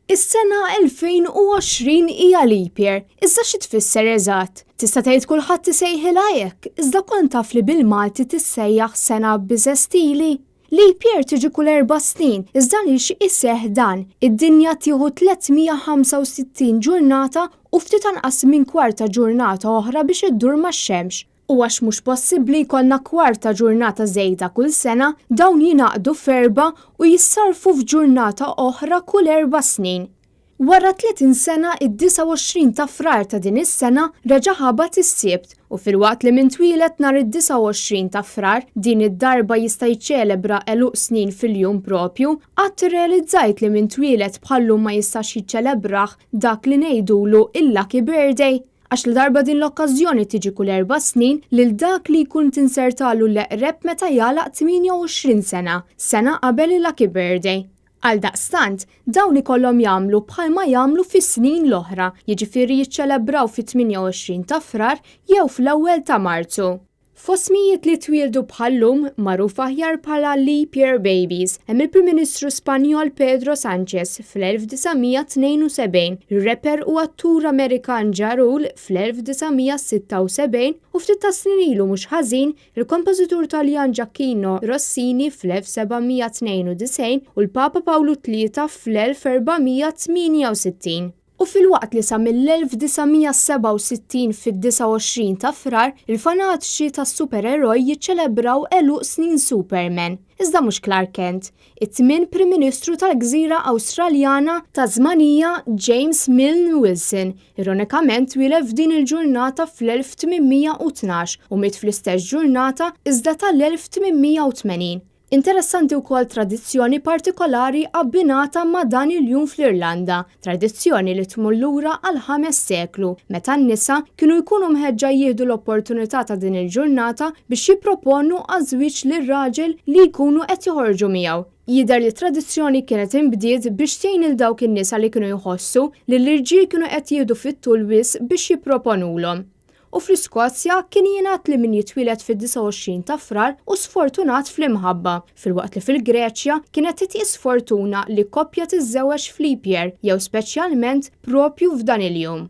Is-sena 2020 hija leap year, iżda xi tfisser eżatt? Tista' tgħid kulħadd isejħilha hekk, iżda kont taf li bil-Malti tissejjaħ sena biżestili. Leap year tiġi kull 4 snin, iżda lix iseħħ dan, id-dinja tieħu 365 ġurnata u ftit anqas minn kwarta ġurnata oħra biex iddur max-xemx. U għax mhux possibbli jkollna kwarta ġurnata żejda kull sena, dawn jingħaqdu f'erba' u jissarfu f'ġurnata oħra kull 4 snin. Wara 30 sena id-29 ta' frar ta' din is-sena reġa' ħabat is-Sibt u filwaqt li mintwielet nhar id-29 ta' frar din id-darba jista' jiċċelebra eluq snin fil-jum propju, qatt irrealizzajt li mintwielet bħallum ma jistax jiċċelebrah dak li ngħidulu il-lucky birthday. Għax li darba din l-okkażjoni tiġi kull 4 snin lil dak li jkun tinsertalu l-eqreb meta jalaq 28 sena qabel il-lucky birthday. Għaldaqstant, dawn ikollhom jagħmlu bħalma jagħmlu fis-snin l-oħra, jiġifieri jiċċelebraw fit-28 ta' frar jew fl-ewwel ta' Marzu. F'osmijiet li twildu bħallum magħruf aħjar bħala leap year babies, hemm il-Prim Ministru Spanjol Pedro Sánchez fl-1972, ir-rapper u attur Amerikan Ja Rule fl-1976 u ftit ta' snin ilu mhux ħażin il-kompożitur Taljan Gioacchino Rossini fl-1792 u l-Papa Pawlu III fl-1468. U fil-waqt li sa mill-1967 fid-29 ta' frar, il-fanatiċi tas-supereroj jiċċelebraw eluq snin Superman. Iżda mhux Clark Kent, it-tmien Prim Ministru tal-Gżira Awstraljana ta' żmanija James Milne Wilson, ironikament twiled f'din il-ġurnata fl-1812 u miet fl-istess ġurnata iżda tal-1880. Interessanti wkoll tradizzjoni partikolari abbinata ma' dan il-jum fl-Irlanda, tradizzjoni li tmur lura għal 5 seklu, meta n-nisa kienu jkunu mħeġġa jieħdu l-opportunità ta' din il-ġurnata biex jipproponu għażwieġ lir-raġel li jkunu qed joħorġu miegħu. Jidher li tradizzjoni kienet inbdiet biex tgħin il dawk in-nisa li kienu jħossu li l-irġiel kienu qed jieħdu fit-tul wisq biex jipproponulhom. U fl-Iskozja kien jingħad li min jitwieled fid-29 ta' frar u sfortunat fl-imħabba, filwaqt li fil-Greċja kienet titqies fortuna li koppja tiżżewweġ f'leap year jew speċjalment propju f'dan il-jum.